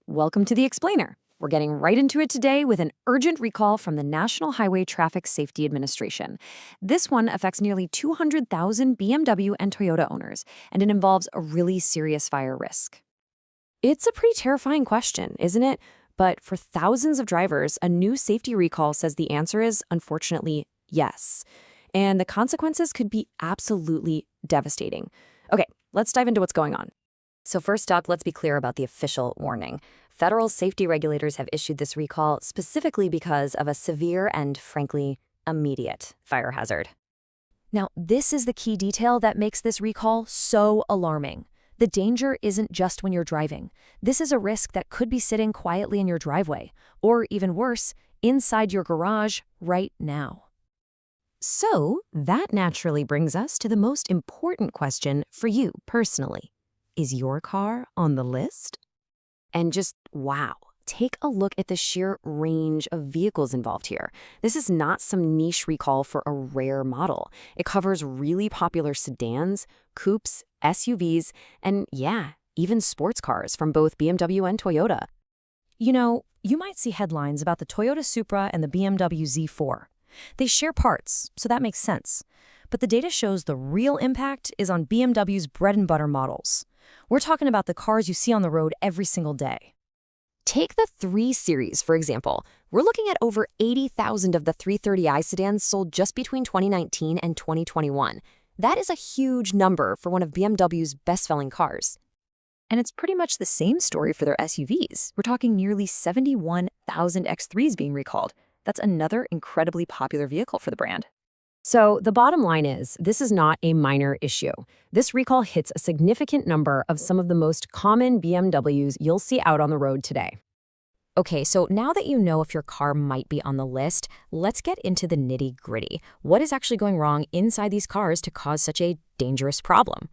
Welcome to the Explainer. We're getting right into it today with an urgent recall from the National Highway Traffic Safety Administration. This one affects nearly 200,000 BMW and Toyota owners, and it involves a really serious fire risk. It's a pretty terrifying question, isn't it? But for thousands of drivers, a new safety recall says the answer is, unfortunately, yes. And the consequences could be absolutely devastating. Okay, let's dive into what's going on. So first up, let's be clear about the official warning. Federal safety regulators have issued this recall specifically because of a severe and, frankly, immediate fire hazard. Now, this is the key detail that makes this recall so alarming. The danger isn't just when you're driving. This is a risk that could be sitting quietly in your driveway, or even worse, inside your garage right now. So, that naturally brings us to the most important question for you personally. Is your car on the list? And just, wow, take a look at the sheer range of vehicles involved here. This is not some niche recall for a rare model. It covers really popular sedans, coupes, SUVs, and yeah, even sports cars from both BMW and Toyota. You know, you might see headlines about the Toyota Supra and the BMW Z4. They share parts, so that makes sense. But the data shows the real impact is on BMW's bread-and-butter models. We're talking about the cars you see on the road every single day. Take the 3 Series, for example. We're looking at over 80,000 of the 330i sedans sold just between 2019 and 2021. That is a huge number for one of BMW's best-selling cars. And it's pretty much the same story for their SUVs. We're talking nearly 71,000 X3s being recalled. That's another incredibly popular vehicle for the brand. So the bottom line is, this is not a minor issue. This recall hits a significant number of some of the most common BMWs you'll see out on the road today. Okay, so now that you know if your car might be on the list, let's get into the nitty-gritty. What is actually going wrong inside these cars to cause such a dangerous problem?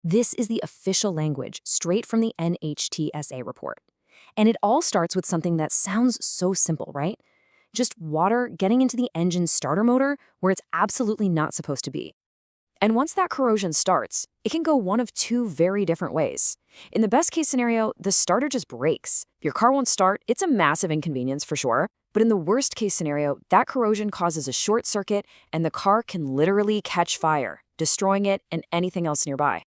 This is the official language, straight from the NHTSA report. And it all starts with something that sounds so simple, right? Just water getting into the engine's starter motor where it's absolutely not supposed to be. And once that corrosion starts, it can go one of 2 very different ways. In the best case scenario, the starter just breaks. Your car won't start, it's a massive inconvenience for sure. But in the worst case scenario, that corrosion causes a short circuit and the car can literally catch fire, destroying it and anything else nearby.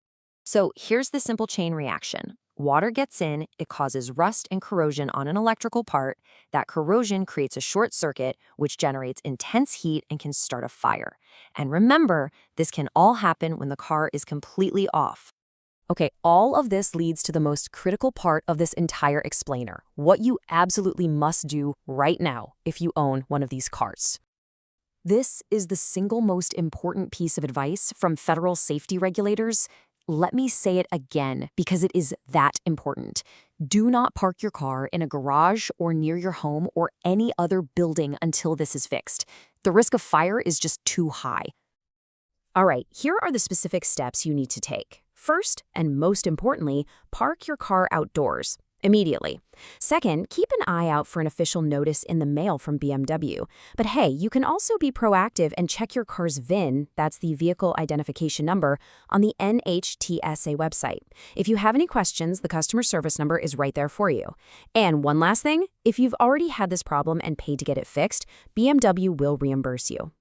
So here's the simple chain reaction. Water gets in, it causes rust and corrosion on an electrical part. That corrosion creates a short circuit, which generates intense heat and can start a fire. And remember, this can all happen when the car is completely off. Okay, all of this leads to the most critical part of this entire explainer, what you absolutely must do right now if you own one of these cars. This is the single most important piece of advice from federal safety regulators. Let me say it again because it is that important. Do not park your car in a garage or near your home or any other building until this is fixed. The risk of fire is just too high. All right, here are the specific steps you need to take. First, and most importantly, park your car outdoors immediately. Second, keep an eye out for an official notice in the mail from BMW. But hey, you can also be proactive and check your car's VIN, that's the vehicle identification number, on the NHTSA website. If you have any questions, the customer service number is right there for you. And one last thing, if you've already had this problem and paid to get it fixed, BMW will reimburse you.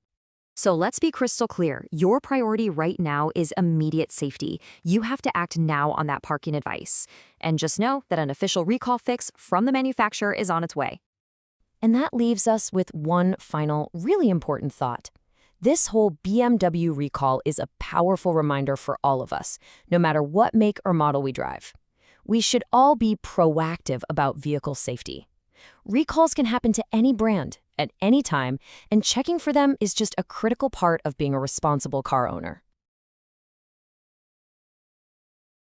So let's be crystal clear. Your priority right now is immediate safety. You have to act now on that parking advice. And just know that an official recall fix from the manufacturer is on its way. And that leaves us with one final, really important thought. This whole BMW recall is a powerful reminder for all of us, no matter what make or model we drive. We should all be proactive about vehicle safety. Recalls can happen to any brand, at any time, and checking for them is just a critical part of being a responsible car owner.